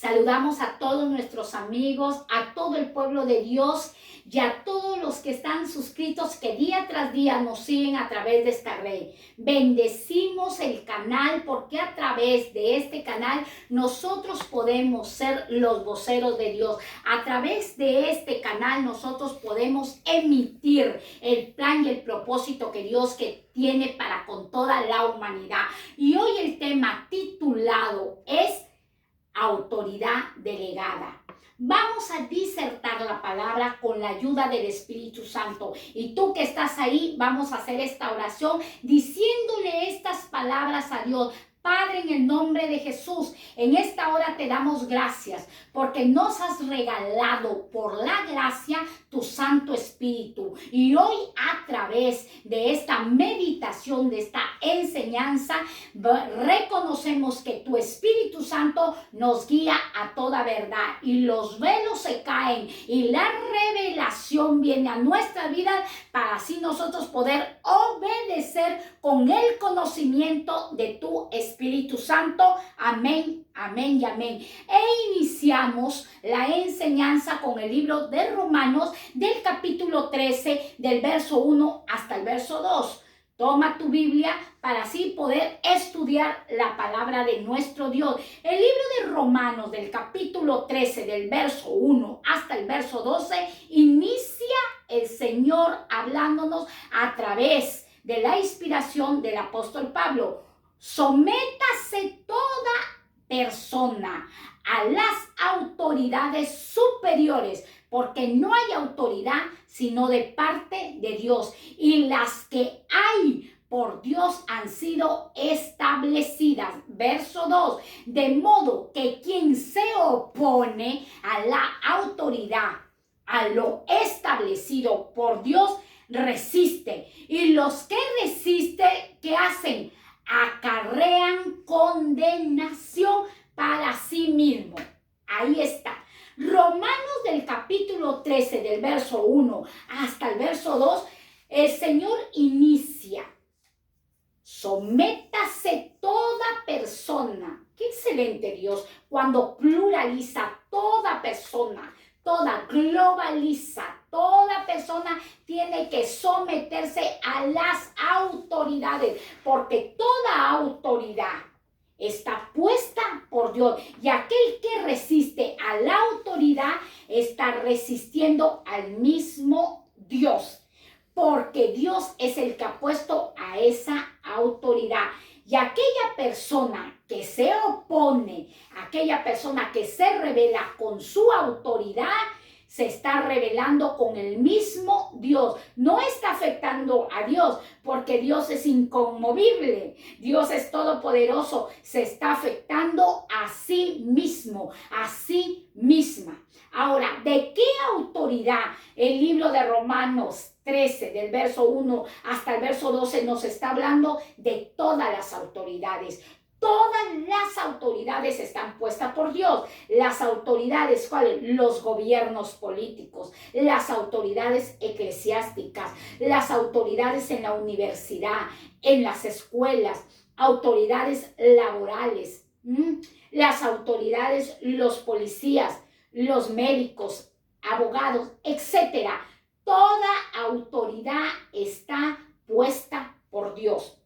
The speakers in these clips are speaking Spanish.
Saludamos a todos nuestros amigos, a todo el pueblo de Dios y a todos los que están suscritos que día tras día nos siguen a través de esta red. Bendecimos el canal porque a través de este canal nosotros podemos ser los voceros de Dios. A través de este canal nosotros podemos emitir el plan y el propósito que Dios tiene para con toda la humanidad. Y hoy el tema titulado es autoridad delegada. Vamos a disertar la palabra con la ayuda del Espíritu Santo. Y tú que estás ahí, vamos a hacer esta oración diciéndole estas palabras a Dios. Padre, en el nombre de Jesús, en esta hora te damos gracias porque nos has regalado por la gracia tu Santo Espíritu. Y hoy a través de esta meditación, de esta enseñanza, reconocemos que tu Espíritu Santo nos guía a toda verdad y los velos se caen y la revelación viene a nuestra vida para así nosotros poder obedecer con el conocimiento de tu Espíritu Santo. Amén, amén y amén. E iniciamos la enseñanza con el libro de Romanos del capítulo 13, del verso 1 hasta el verso 2. Toma tu Biblia para así poder estudiar la palabra de nuestro Dios. El libro de Romanos del capítulo 13, del verso 1 hasta el verso 12, inicia el Señor hablándonos a través de la inspiración del apóstol Pablo. Sométase toda persona a las autoridades superiores, porque no hay autoridad sino de parte de Dios, y las que hay por Dios han sido establecidas. Verso 2, de modo que quien se opone a la autoridad, a lo establecido por Dios, resiste. Y los que resisten, ¿qué hacen? Acarrean condenación para sí mismo. Ahí está. Romanos del capítulo 13, del verso 1 hasta el verso 2, el Señor inicia. Sométase toda persona. Qué excelente Dios cuando pluraliza toda persona, toda globaliza. Toda persona tiene que someterse a las autoridades, porque toda autoridad está puesta por Dios. Y aquel que resiste a la autoridad está resistiendo al mismo Dios, porque Dios es el que ha puesto a esa autoridad. Y aquella persona que se opone, aquella persona que se revela con su autoridad, se está rebelando con el mismo Dios. No está afectando a Dios porque Dios es inconmovible. Dios es todopoderoso. Se está afectando a sí mismo, a sí misma. Ahora, ¿de qué autoridad el libro de Romanos 13, del verso 1 hasta el verso 12 nos está hablando? De todas las autoridades. Todas las autoridades están puestas por Dios. Las autoridades, ¿cuáles? Los gobiernos políticos, las autoridades eclesiásticas, las autoridades en la universidad, en las escuelas, autoridades laborales, las autoridades, los policías, los médicos, abogados, etcétera. Toda autoridad está puesta por Dios.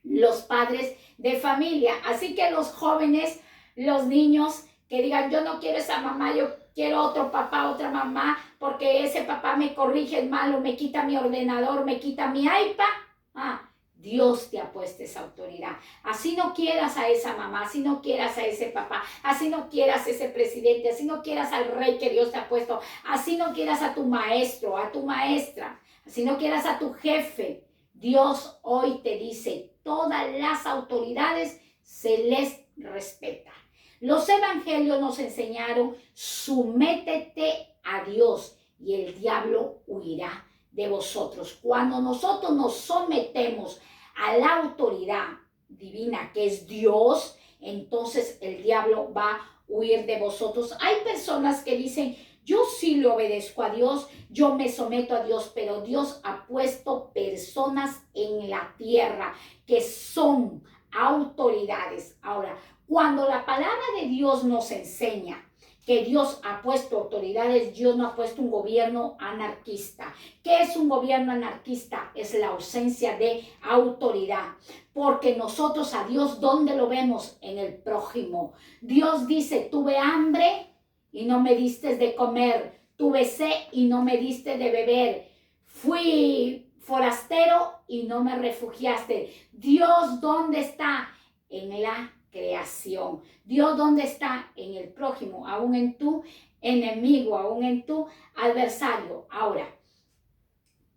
Los padres de familia. Así que los jóvenes, los niños que digan, yo no quiero esa mamá, yo quiero otro papá, otra mamá, porque ese papá me corrige el malo, me quita mi ordenador, me quita mi iPad. Dios te ha puesto esa autoridad. Así no quieras a esa mamá, así no quieras a ese papá, así no quieras a ese presidente, así no quieras al rey que Dios te ha puesto, así no quieras a tu maestro, a tu maestra, así no quieras a tu jefe. Dios hoy te dice, todas las autoridades se les respeta. Los evangelios nos enseñaron, sométete a Dios y el diablo huirá de vosotros. Cuando nosotros nos sometemos a la autoridad divina que es Dios, entonces el diablo va a huir de vosotros. Hay personas que dicen, yo sí le obedezco a Dios, yo me someto a Dios, pero Dios ha puesto personas en la tierra que son autoridades. Ahora, cuando la palabra de Dios nos enseña que Dios ha puesto autoridades, Dios no ha puesto un gobierno anarquista. ¿Qué es un gobierno anarquista? Es la ausencia de autoridad. Porque nosotros a Dios, ¿dónde lo vemos? En el prójimo. Dios dice, tuve hambre y no me diste de comer. Tuve sed y no me diste de beber. Fui forastero y no me refugiaste. Dios, ¿dónde está? En la creación. Dios, ¿dónde está? En el prójimo, aún en tu enemigo, aún en tu adversario. Ahora,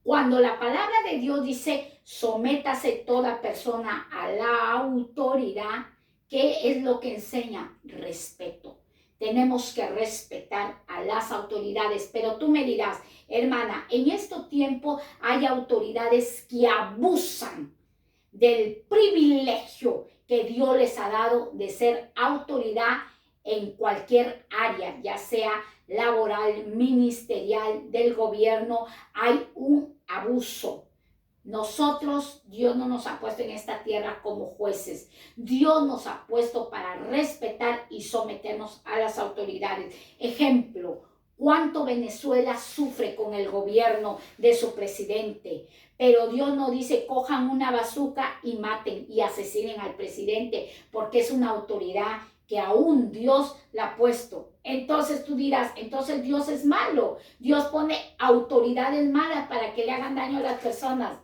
cuando la palabra de Dios dice, sométase toda persona a la autoridad, ¿qué es lo que enseña? Respeto. Tenemos que respetar a las autoridades, pero tú me dirás, hermana, en este tiempo hay autoridades que abusan del privilegio que Dios les ha dado de ser autoridad en cualquier área, ya sea laboral, ministerial, del gobierno. Hay un abuso. Nosotros, Dios no nos ha puesto en esta tierra como jueces. Dios nos ha puesto para respetar y someternos a las autoridades. Ejemplo, ¿cuánto Venezuela sufre con el gobierno de su presidente? Pero Dios no dice, cojan una bazuca y maten y asesinen al presidente, porque es una autoridad que aún Dios la ha puesto. Entonces tú dirás, entonces Dios es malo. Dios pone autoridades malas para que le hagan daño a las personas.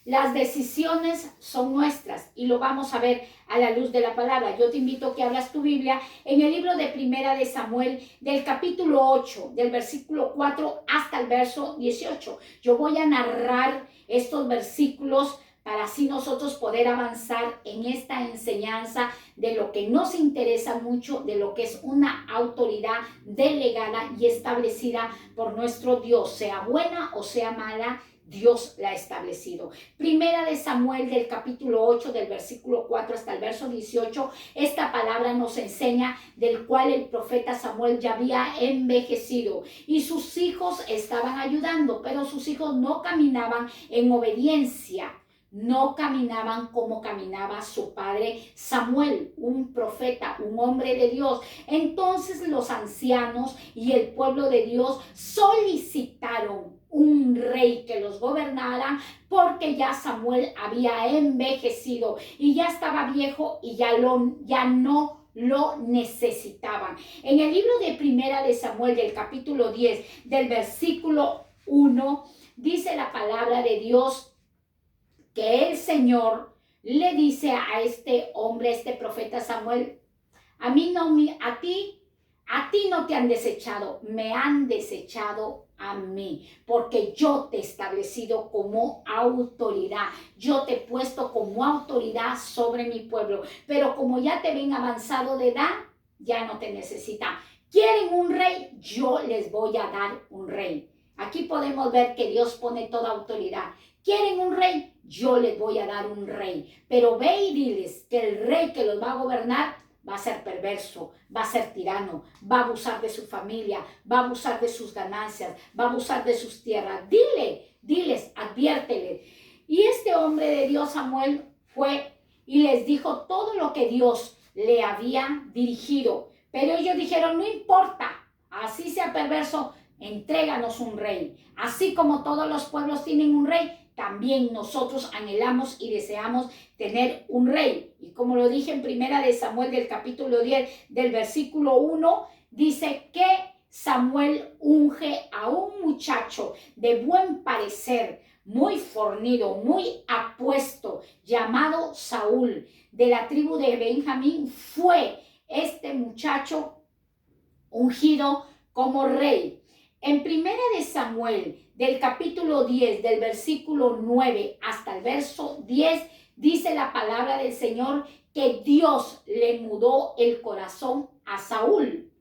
Las decisiones son nuestras y lo vamos a ver a la luz de la palabra. Yo te invito a que abras tu Biblia en el libro de Primera de Samuel, del capítulo 8, del versículo 4 hasta el verso 18. Yo voy a narrar estos versículos para así nosotros poder avanzar en esta enseñanza de lo que nos interesa mucho, de lo que es una autoridad delegada y establecida por nuestro Dios, sea buena o sea mala. Dios la ha establecido. Primera de Samuel del capítulo 8 del versículo 4 hasta el verso 18, esta palabra nos enseña del cual el profeta Samuel ya había envejecido y sus hijos estaban ayudando, pero sus hijos no caminaban en obediencia. No caminaban como caminaba su padre Samuel, un profeta, un hombre de Dios. Entonces los ancianos y el pueblo de Dios solicitaron un rey que los gobernara, porque ya Samuel había envejecido y ya estaba viejo y ya no lo necesitaban. En el libro de Primera de Samuel, del capítulo 10, del versículo 1, dice la palabra de Dios que el Señor le dice a este hombre, este profeta Samuel, a ti no te han desechado, me han desechado a mí, porque yo te he establecido como autoridad, yo te he puesto como autoridad sobre mi pueblo, pero como ya te ven avanzado de edad, ya no te necesitan. ¿Quieren un rey? Yo les voy a dar un rey. Aquí podemos ver que Dios pone toda autoridad. ¿Quieren un rey? Yo les voy a dar un rey. Pero ve y diles que el rey que los va a gobernar va a ser perverso, va a ser tirano, va a abusar de su familia, va a abusar de sus ganancias, va a abusar de sus tierras. Diles, adviérteles. Y este hombre de Dios, Samuel, fue y les dijo todo lo que Dios le había dirigido. Pero ellos dijeron, no importa, así sea perverso, entréganos un rey. Así como todos los pueblos tienen un rey, también nosotros anhelamos y deseamos tener un rey. Y como lo dije en Primera de Samuel del capítulo 10 del versículo 1, dice que Samuel unge a un muchacho de buen parecer, muy fornido, muy apuesto, llamado Saúl, de la tribu de Benjamín. Fue este muchacho ungido como rey. En Primera de Samuel, del capítulo 10, del versículo 9 hasta el verso 10, dice la palabra del Señor que Dios le mudó el corazón a Saúl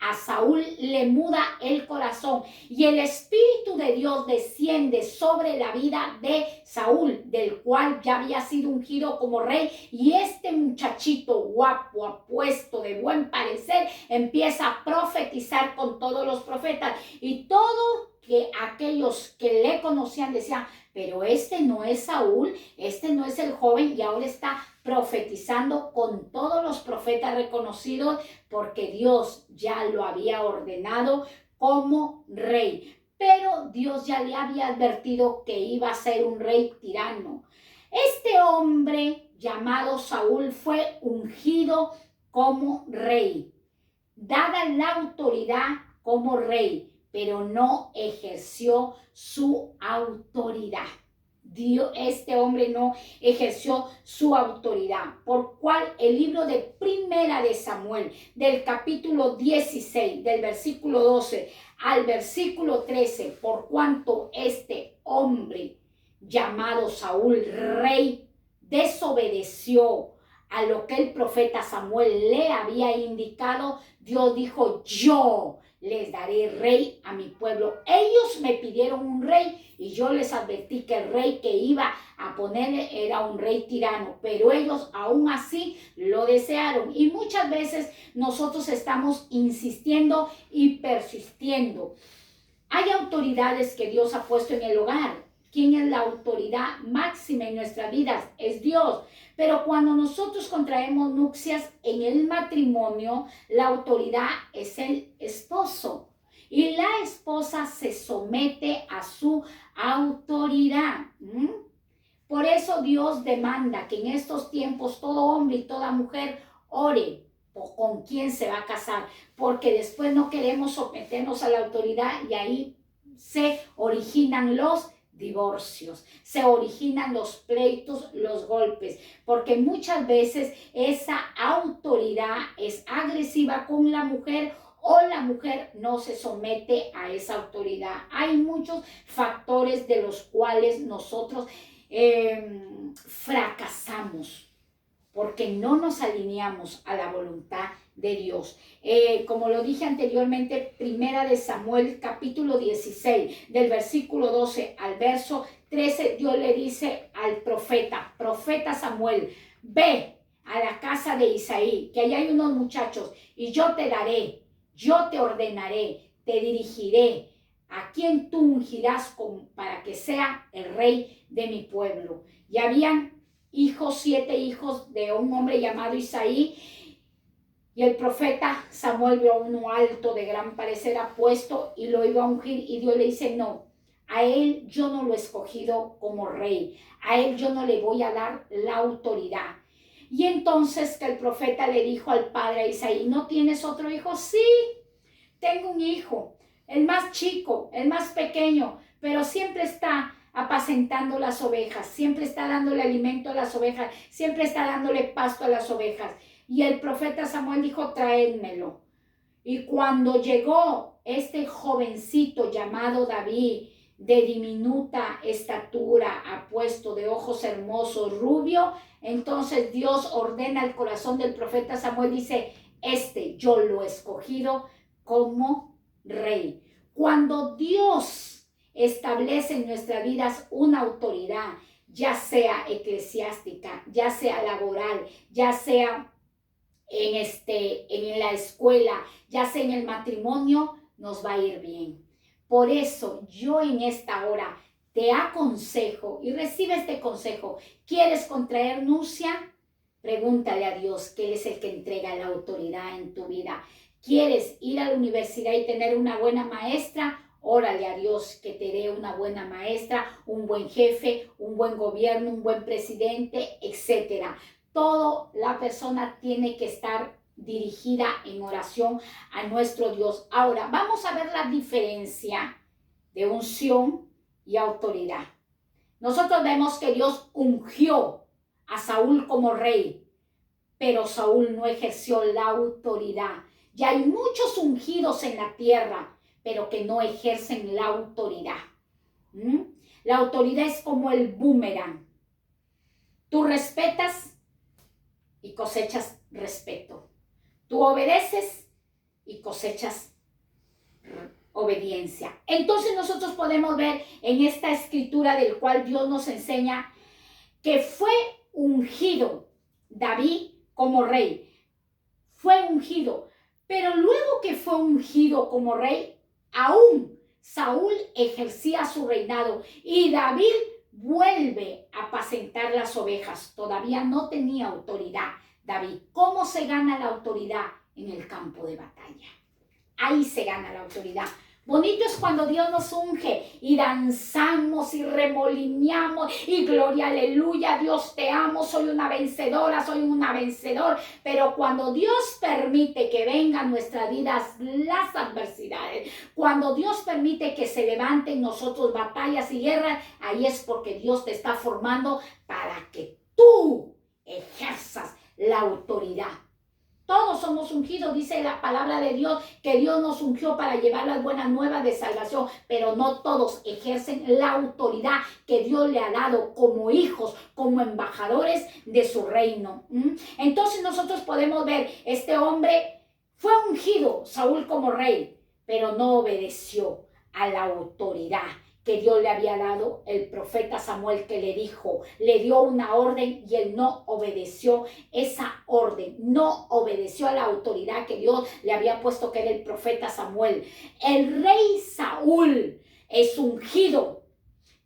a Saúl le muda el corazón y el Espíritu de Dios desciende sobre la vida de Saúl, del cual ya había sido ungido como rey, y este muchachito guapo, apuesto, de buen parecer, empieza a profetizar con todos los profetas, y todos aquellos que le conocían decían, pero este no es Saúl, este no es el joven, y ahora está profetizando con todos los profetas reconocidos porque Dios ya lo había ordenado como rey. Pero Dios ya le había advertido que iba a ser un rey tirano. Este hombre llamado Saúl fue ungido como rey, dada la autoridad como rey, pero no ejerció su autoridad. Este hombre no ejerció su autoridad, por cual el libro de Primera de Samuel, del capítulo 16, del versículo 12 al versículo 13, por cuanto este hombre llamado Saúl, rey, desobedeció a lo que el profeta Samuel le había indicado, Dios dijo, yo les daré rey a mi pueblo. Ellos me pidieron un rey y yo les advertí que el rey que iba a poner era un rey tirano, pero ellos aún así lo desearon. Y muchas veces nosotros estamos insistiendo y persistiendo. Hay autoridades que Dios ha puesto en el hogar. ¿Quién es la autoridad máxima en nuestras vidas? Es Dios. Pero cuando nosotros contraemos nupcias en el matrimonio, la autoridad es el esposo. Y la esposa se somete a su autoridad. Por eso Dios demanda que en estos tiempos todo hombre y toda mujer ore con quién se va a casar, porque después no queremos someternos a la autoridad y ahí se originan los divorcios, se originan los pleitos, los golpes, porque muchas veces esa autoridad es agresiva con la mujer o la mujer no se somete a esa autoridad. Hay muchos factores de los cuales nosotros fracasamos porque no nos alineamos a la voluntad de Dios. Como lo dije anteriormente, Primera de Samuel, capítulo 16, del versículo 12 al verso 13, Dios le dice al profeta Samuel, ve a la casa de Isaí, que allá hay unos muchachos, y yo te daré, yo te ordenaré, te dirigiré, a quien tú ungirás para que sea el rey de mi pueblo. Y habían 7 hijos de un hombre llamado Isaí, y el profeta Samuel vio a uno alto, de gran parecer, apuesto, y lo iba a ungir, y Dios le dice, no, a él yo no lo he escogido como rey, a él yo no le voy a dar la autoridad. Y entonces que el profeta le dijo al padre Isaí, ¿no tienes otro hijo? Sí, tengo un hijo, el más chico, el más pequeño, pero siempre está apacentando las ovejas, siempre está dándole alimento a las ovejas, siempre está dándole pasto a las ovejas. Y el profeta Samuel dijo, traédmelo. Y cuando llegó este jovencito llamado David, de diminuta estatura, apuesto, de ojos hermosos, rubio, entonces Dios ordena el corazón del profeta Samuel, dice, yo lo he escogido como rey. Cuando Dios establece en nuestras vidas una autoridad, ya sea eclesiástica, ya sea laboral, ya sea en la escuela, ya sea en el matrimonio, nos va a ir bien. Por eso yo en esta hora te aconsejo y recibe este consejo. ¿Quieres contraer nupcia? Pregúntale a Dios, que Él es el que entrega la autoridad en tu vida. ¿Quieres ir a la universidad y tener una buena maestra? Órale a Dios que te dé una buena maestra, un buen jefe, un buen gobierno, un buen presidente, etcétera. Toda la persona tiene que estar dirigida en oración a nuestro Dios. Ahora, vamos a ver la diferencia de unción y autoridad. Nosotros vemos que Dios ungió a Saúl como rey, pero Saúl no ejerció la autoridad. Y hay muchos ungidos en la tierra, pero que no ejercen la autoridad. La autoridad es como el boomerang. Tú respetas y cosechas respeto. Tú obedeces y cosechas obediencia. Entonces nosotros podemos ver en esta escritura del cual Dios nos enseña que fue ungido David como rey. Fue ungido, pero luego que fue ungido como rey, aún Saúl ejercía su reinado y David vuelve a apacentar las ovejas. Todavía no tenía autoridad David. ¿Cómo se gana la autoridad? En el campo de batalla. Ahí se gana la autoridad. Bonito es cuando Dios nos unge y danzamos y remolineamos y gloria, aleluya, Dios te amo, soy una vencedora, soy una vencedor. Pero cuando Dios permite que vengan a nuestras vidas las adversidades, cuando Dios permite que se levanten nosotros batallas y guerras, ahí es porque Dios te está formando para que tú ejerzas la autoridad. Todos somos ungidos, dice la palabra de Dios, que Dios nos ungió para llevar las buenas nuevas de salvación, pero no todos ejercen la autoridad que Dios le ha dado como hijos, como embajadores de su reino. Entonces nosotros podemos ver, este hombre fue ungido, Saúl como rey, pero no obedeció a la autoridad que Dios le había dado el profeta Samuel, que le dijo, le dio una orden y él no obedeció esa orden, no obedeció a la autoridad que Dios le había puesto, que era el profeta Samuel. El rey Saúl es ungido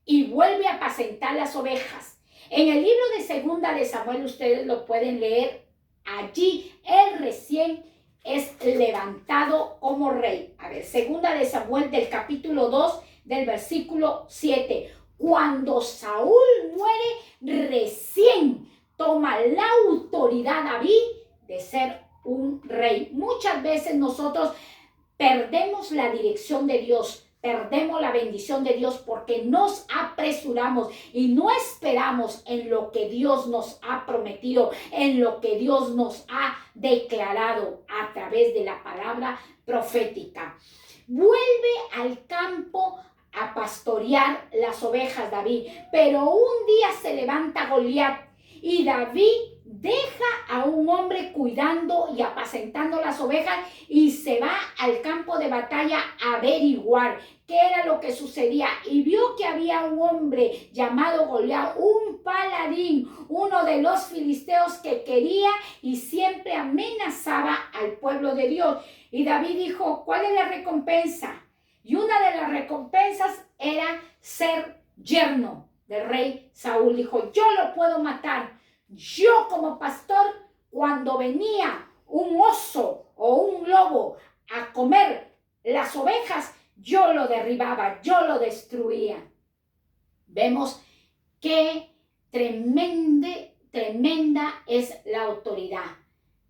y vuelve a apacentar las ovejas. En el libro de Segunda de Samuel, ustedes lo pueden leer, allí él recién es levantado como rey. A ver, Segunda de Samuel del capítulo 2, del versículo 7. Cuando Saúl muere, recién toma la autoridad David de ser un rey. Muchas veces nosotros perdemos la dirección de Dios, perdemos la bendición de Dios porque nos apresuramos y no esperamos en lo que Dios nos ha prometido, en lo que Dios nos ha declarado a través de la palabra profética. Vuelve al campo a pastorear las ovejas David, pero un día se levanta Goliat y David deja a un hombre cuidando y apacentando las ovejas y se va al campo de batalla a averiguar qué era lo que sucedía, y vio que había un hombre llamado Goliat, un paladín, uno de los filisteos, que quería y siempre amenazaba al pueblo de Dios. Y David dijo, ¿cuál es la recompensa? Y una de las recompensas era ser yerno del rey Saúl. Dijo, yo lo puedo matar. Yo como pastor, cuando venía un oso o un lobo a comer las ovejas, yo lo derribaba, yo lo destruía. Vemos qué tremenda es la autoridad.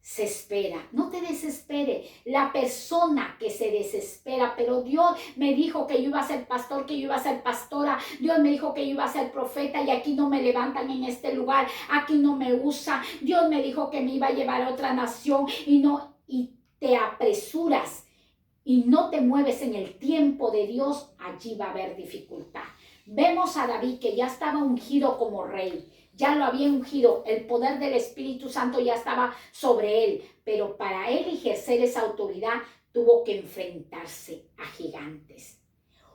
Se espera, no te desespere. La persona que se desespera, pero Dios me dijo que yo iba a ser pastor, que yo iba a ser pastora, Dios me dijo que yo iba a ser profeta y aquí no me levantan en este lugar, aquí no me usa, Dios me dijo que me iba a llevar a otra nación y te apresuras y no te mueves en el tiempo de Dios, allí va a haber dificultad. Vemos a David, que ya estaba ungido como rey. Ya lo había ungido, el poder del Espíritu Santo ya estaba sobre él, pero para él ejercer esa autoridad tuvo que enfrentarse a gigantes.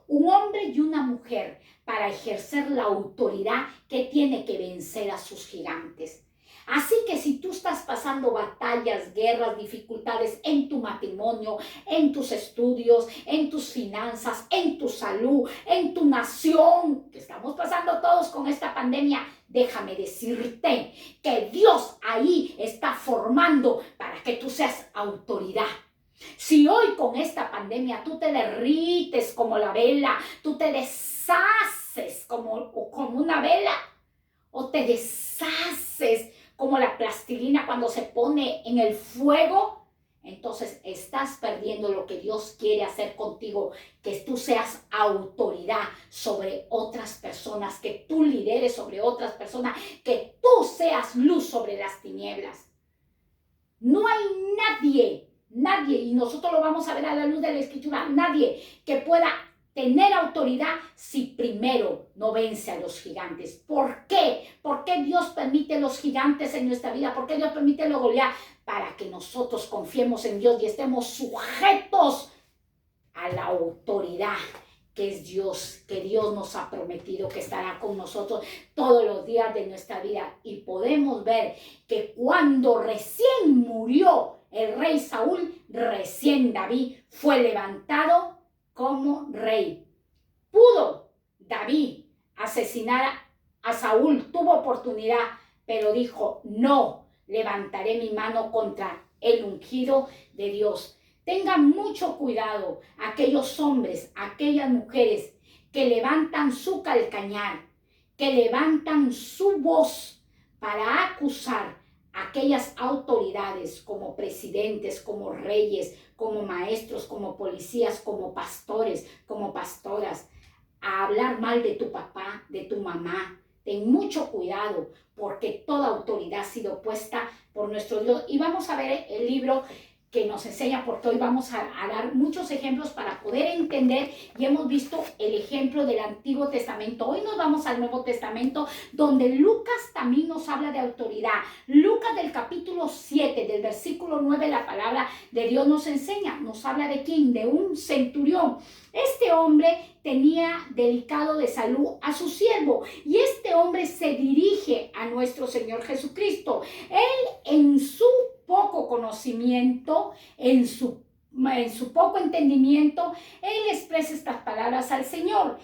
Un hombre y una mujer, para ejercer la autoridad, que tiene que vencer a sus gigantes. Así que si tú estás pasando batallas, guerras, dificultades en tu matrimonio, en tus estudios, en tus finanzas, en tu salud, en tu nación, que estamos pasando todos con esta pandemia, déjame decirte que Dios ahí está formando para que tú seas autoridad. Si hoy con esta pandemia tú te derrites como la vela, tú te deshaces como una vela, o te deshaces como la plastilina cuando se pone en el fuego, entonces estás perdiendo lo que Dios quiere hacer contigo, que tú seas autoridad sobre otras personas, que tú lideres sobre otras personas, que tú seas luz sobre las tinieblas. No hay nadie, y nosotros lo vamos a ver a la luz de la Escritura, nadie que pueda tener autoridad si primero no vence a los gigantes? ¿Por qué? ¿Por qué Dios permite los gigantes en nuestra vida? ¿Por qué Dios permite los Goliat? Para que nosotros confiemos en Dios y estemos sujetos a la autoridad que es Dios, que Dios nos ha prometido que estará con nosotros todos los días de nuestra vida. Y podemos ver que cuando recién murió el rey Saúl, recién David fue levantado como rey. ¿Pudo David asesinar a Saúl? Tuvo oportunidad, pero dijo, no, levantaré mi mano contra el ungido de Dios. Tengan mucho cuidado aquellos hombres, aquellas mujeres que levantan su calcañar, que levantan su voz para acusar a aquellas autoridades como presidentes, como reyes, como maestros, como policías, como pastores, como pastoras, a hablar mal de tu papá, de tu mamá. Ten mucho cuidado porque toda autoridad ha sido puesta por nuestro Dios. Y vamos a ver el libro que nos enseña, porque hoy vamos a dar muchos ejemplos para poder entender, y hemos visto el ejemplo del Antiguo Testamento. Hoy nos vamos al Nuevo Testamento, donde Lucas también nos habla de autoridad. Lucas del capítulo 7, del versículo 9, la palabra de Dios nos enseña, nos habla de quién, de un centurión. Este hombre tenía delicado de salud a su siervo, y este hombre se dirige a nuestro Señor Jesucristo. Él, en su poco conocimiento, en su poco entendimiento, él expresa estas palabras al Señor,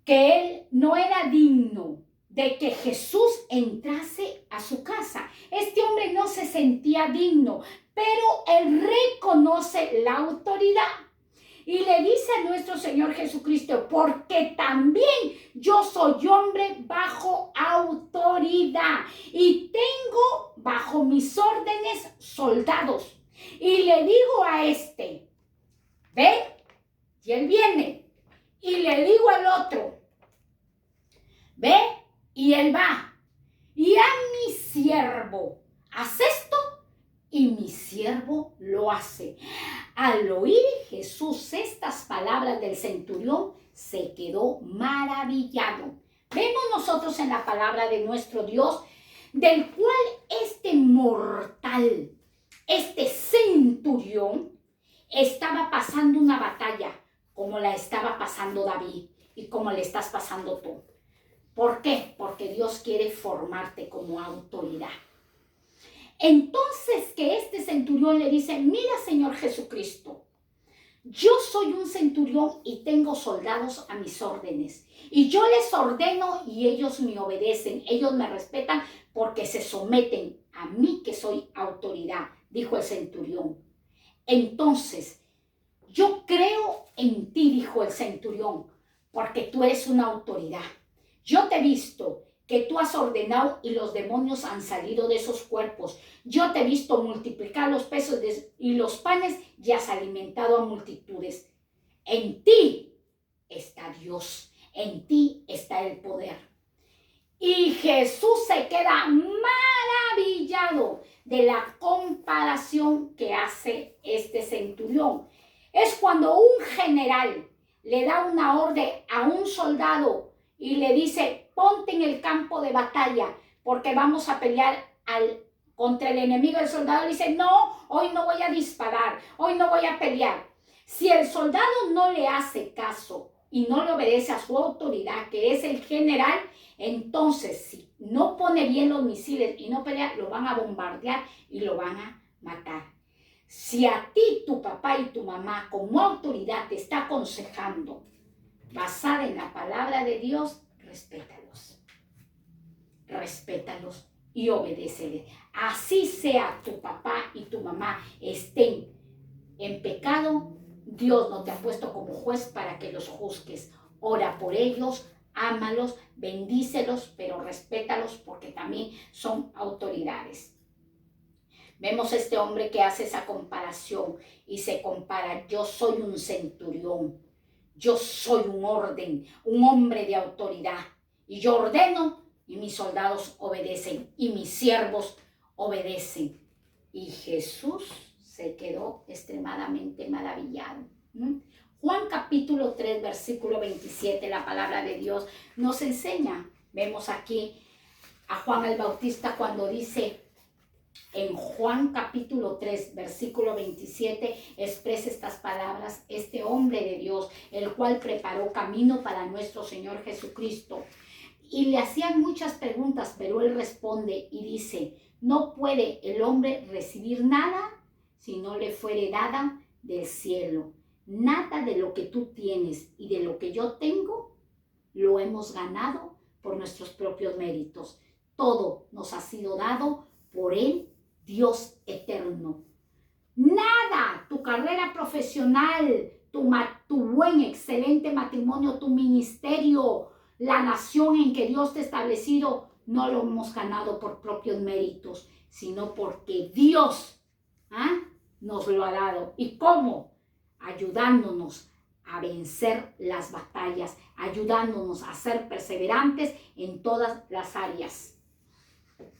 que él no era digno de que Jesús entrase a su casa. Este hombre no se sentía digno, pero él reconoce la autoridad. Y le dice a nuestro Señor Jesucristo, porque también yo soy hombre bajo autoridad y tengo bajo mis órdenes soldados. Y le digo a este, ve, y él viene. Y le digo al otro, ve, y él va. Y a mi siervo, haz esto, y mi siervo lo hace. Al oír Jesús estas palabras del centurión, se quedó maravillado. Vemos nosotros en la palabra de nuestro Dios, del cual este mortal, este centurión, estaba pasando una batalla, como la estaba pasando David y como le estás pasando tú. ¿Por qué? Porque Dios quiere formarte como autoridad. Entonces que este centurión le dice, mira Señor Jesucristo, yo soy un centurión y tengo soldados a mis órdenes. Y yo les ordeno y ellos me obedecen, ellos me respetan porque se someten a mí que soy autoridad, dijo el centurión. Entonces, yo creo en ti, dijo el centurión, porque tú eres una autoridad. Yo te he visto que tú has ordenado y los demonios han salido de esos cuerpos. Yo te he visto multiplicar los peces y los panes y has alimentado a multitudes. En ti está Dios, en ti está el poder. Y Jesús se queda maravillado de la comparación que hace este centurión. Es cuando un general le da una orden a un soldado y le dice, ponte en el campo de batalla porque vamos a pelear contra el enemigo. El soldado le dice, no, hoy no voy a disparar, hoy no voy a pelear. Si el soldado no le hace caso y no le obedece a su autoridad, que es el general, entonces si no pone bien los misiles y no pelea, lo van a bombardear y lo van a matar. Si a ti tu papá y tu mamá como autoridad te está aconsejando basada en la palabra de Dios, respétalos. Respétalos y obedéceles. Así sea tu papá y tu mamá estén en pecado, Dios no te ha puesto como juez para que los juzgues. Ora por ellos, ámalos, bendícelos, pero respétalos porque también son autoridades. Vemos este hombre que hace esa comparación y se compara, yo soy un centurión, yo soy un orden, un hombre de autoridad y yo ordeno y mis soldados obedecen y mis siervos obedecen. Y Jesús se quedó extremadamente maravillado. Juan capítulo 3, versículo 27, la palabra de Dios nos enseña. Vemos aquí a Juan el Bautista cuando dice en Juan capítulo 3, versículo 27, expresa estas palabras: este hombre de Dios, el cual preparó camino para nuestro Señor Jesucristo. Y le hacían muchas preguntas, pero él responde y dice: no puede el hombre recibir nada si no le fuere dada del cielo. Nada de lo que tú tienes y de lo que yo tengo lo hemos ganado por nuestros propios méritos. Todo nos ha sido dado por el Dios eterno. Nada, tu carrera profesional, tu buen, excelente matrimonio, tu ministerio, la nación en que Dios te ha establecido, no lo hemos ganado por propios méritos, sino porque Dios nos lo ha dado. ¿Y cómo? Ayudándonos a vencer las batallas, ayudándonos a ser perseverantes en todas las áreas.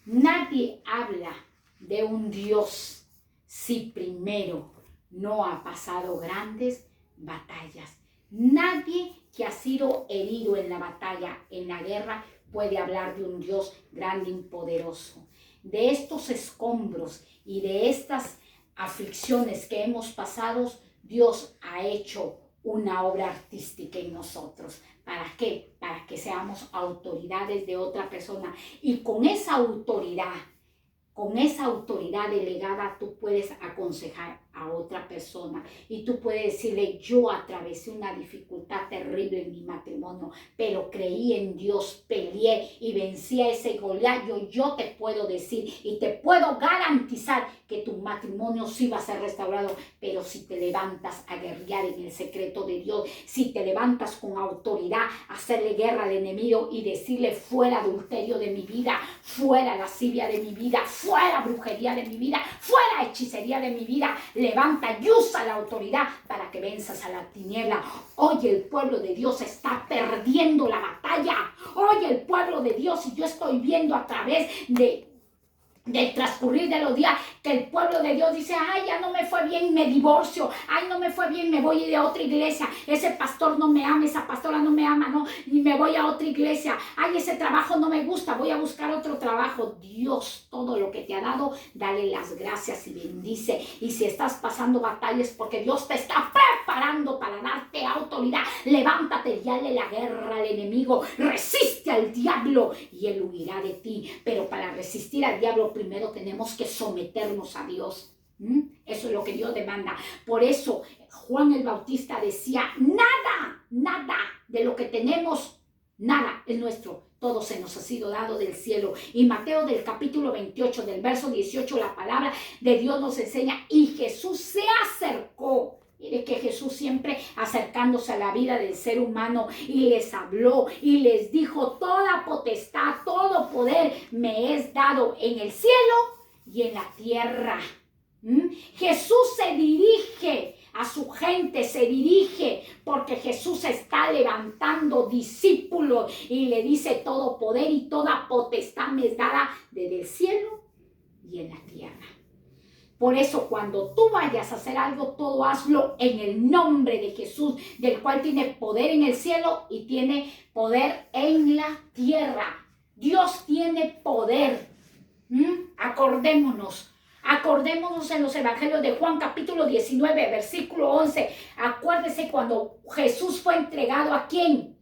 Nadie habla de un Dios si primero no ha pasado grandes batallas. Nadie que ha sido herido en la batalla, en la guerra, puede hablar de un Dios grande y poderoso. De estos escombros y de estas aflicciones que hemos pasado, Dios ha hecho una obra artística en nosotros. ¿Para qué? Para que seamos autoridades de otra persona. Y con esa autoridad delegada, tú puedes aconsejar a otra persona y tú puedes decirle: yo atravesé una dificultad terrible en mi matrimonio, pero creí en Dios, peleé y vencí a ese Goliat. Yo te puedo decir y te puedo garantizar que tu matrimonio sí va a ser restaurado, pero si te levantas a guerrear en el secreto de Dios, si te levantas con autoridad a hacerle guerra al enemigo y decirle: fuera adulterio de mi vida, fuera lascivia de mi vida, fuera brujería de mi vida, fuera hechicería de mi vida. Levanta y usa la autoridad para que venzas a la tiniebla. Hoy el pueblo de Dios está perdiendo la batalla. Hoy el pueblo de Dios, y yo estoy viendo a través del transcurrir de los días, que el pueblo de Dios dice: ay, ya no me fue bien, me divorcio, ay, no me fue bien, me voy de otra iglesia, ese pastor no me ama, esa pastora no me ama, no, y me voy a otra iglesia, ay, ese trabajo no me gusta, voy a buscar otro trabajo. Dios, todo lo que te ha dado, dale las gracias y bendice. Y si estás pasando batallas, porque Dios te está preparando para darte autoridad, levántate y dale la guerra al enemigo, resiste al diablo y él huirá de ti. Pero para resistir al diablo, primero tenemos que someternos a Dios. Eso es lo que Dios demanda. Por eso Juan el Bautista decía: nada de lo que tenemos, nada es nuestro. Todo se nos ha sido dado del cielo. Y Mateo del capítulo 28, del verso 18, la palabra de Dios nos enseña: y Jesús se acercó. Mire que Jesús siempre acercándose a la vida del ser humano, y les habló y les dijo: toda potestad, todo poder me es dado en el cielo y en la tierra. Jesús se dirige a su gente, se dirige porque Jesús está levantando discípulos y le dice: todo poder y toda potestad me es dada desde el cielo y en la tierra. Por eso, cuando tú vayas a hacer algo, todo hazlo en el nombre de Jesús, del cual tiene poder en el cielo y tiene poder en la tierra. Dios tiene poder. Acordémonos en los evangelios de Juan capítulo 19, versículo 11. Acuérdese cuando Jesús fue entregado ¿a quién?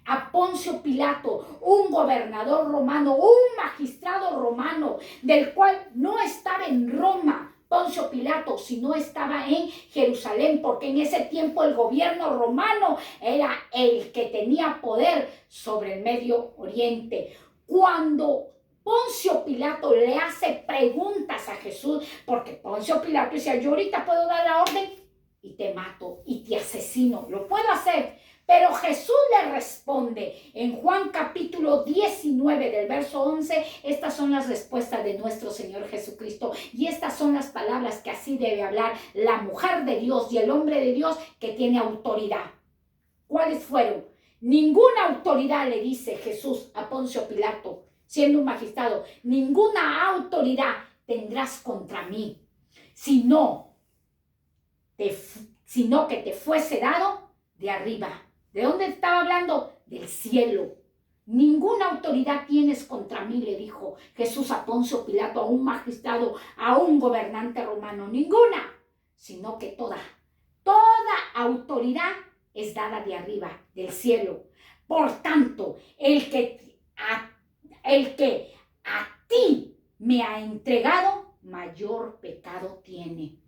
A Poncio Pilato, un gobernador romano, un magistrado romano, del cual no estaba en Roma Poncio Pilato, sino estaba en Jerusalén, porque en ese tiempo el gobierno romano era el que tenía poder sobre el Medio Oriente. Cuando Poncio Pilato le hace preguntas a Jesús, porque Poncio Pilato decía: yo ahorita puedo dar la orden y te mato y te asesino, lo puedo hacer. Pero Jesús le responde en Juan capítulo 19 del verso 11, estas son las respuestas de nuestro Señor Jesucristo y estas son las palabras que así debe hablar la mujer de Dios y el hombre de Dios que tiene autoridad. ¿Cuáles fueron? Ninguna autoridad, le dice Jesús a Poncio Pilato, siendo un magistrado, ninguna autoridad tendrás contra mí, si no te sino que te fuese dado de arriba. ¿De dónde estaba hablando? Del cielo. Ninguna autoridad tienes contra mí, le dijo Jesús a Poncio Pilato, a un magistrado, a un gobernante romano. Ninguna, sino que toda autoridad es dada de arriba, del cielo. Por tanto, el que a ti me ha entregado, mayor pecado tiene.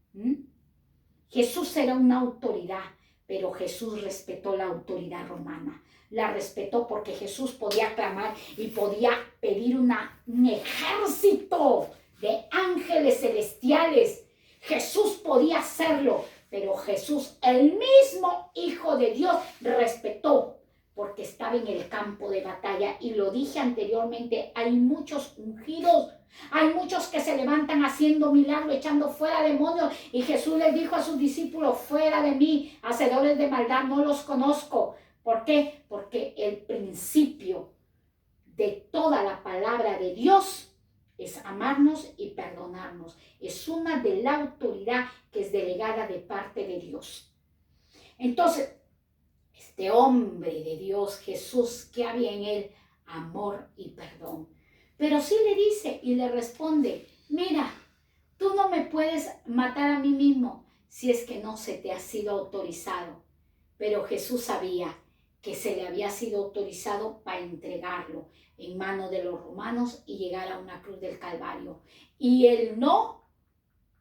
Jesús era una autoridad, pero Jesús respetó la autoridad romana. La respetó porque Jesús podía clamar y podía pedir un ejército de ángeles celestiales. Jesús podía hacerlo, pero Jesús, el mismo Hijo de Dios, respetó porque estaba en el campo de batalla. Y lo dije anteriormente, hay muchos ungidos, hay muchos que se levantan haciendo milagros, echando fuera demonios. Y Jesús les dijo a sus discípulos, fuera de mí, hacedores de maldad, no los conozco. ¿Por qué? Porque el principio de toda la palabra de Dios es amarnos y perdonarnos. Es una de la autoridad que es delegada de parte de Dios. Entonces, este hombre de Dios, Jesús, ¿qué había en él? Amor y perdón. Pero sí le dice y le responde, mira, tú no me puedes matar a mí mismo si es que no se te ha sido autorizado. Pero Jesús sabía que se le había sido autorizado para entregarlo en manos de los romanos y llegar a una cruz del Calvario. Y él no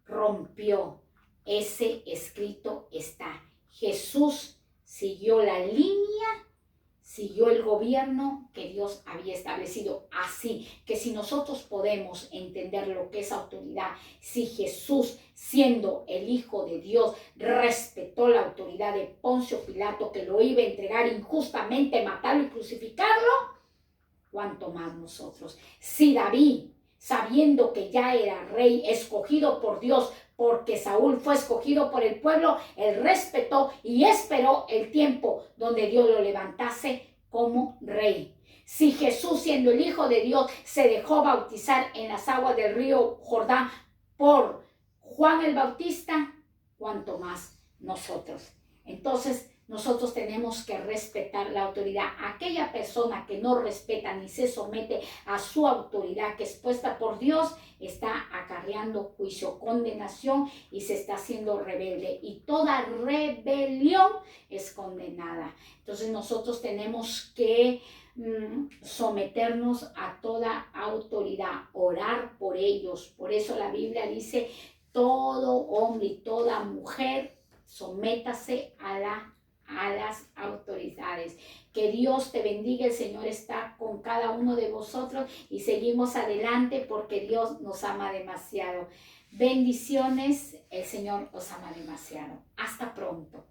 rompió. Ese escrito está. Jesús siguió la línea, siguió el gobierno que Dios había establecido. Así que si nosotros podemos entender lo que es autoridad, si Jesús, siendo el Hijo de Dios, respetó la autoridad de Poncio Pilato, que lo iba a entregar injustamente, matarlo y crucificarlo, ¿cuánto más nosotros? Si David, sabiendo que ya era rey, escogido por Dios, porque Saúl fue escogido por el pueblo, él respetó y esperó el tiempo donde Dios lo levantase como rey. Si Jesús, siendo el Hijo de Dios, se dejó bautizar en las aguas del río Jordán por Juan el Bautista, ¿cuánto más nosotros? Entonces, nosotros tenemos que respetar la autoridad. Aquella persona que no respeta ni se somete a su autoridad que es puesta por Dios, está acarreando juicio, condenación y se está haciendo rebelde. Y toda rebelión es condenada. Entonces nosotros tenemos que someternos a toda autoridad, orar por ellos. Por eso la Biblia dice, todo hombre y toda mujer, sométase a las autoridades. Que Dios te bendiga, el Señor está con cada uno de vosotros y seguimos adelante porque Dios nos ama demasiado. Bendiciones, el Señor os ama demasiado. Hasta pronto.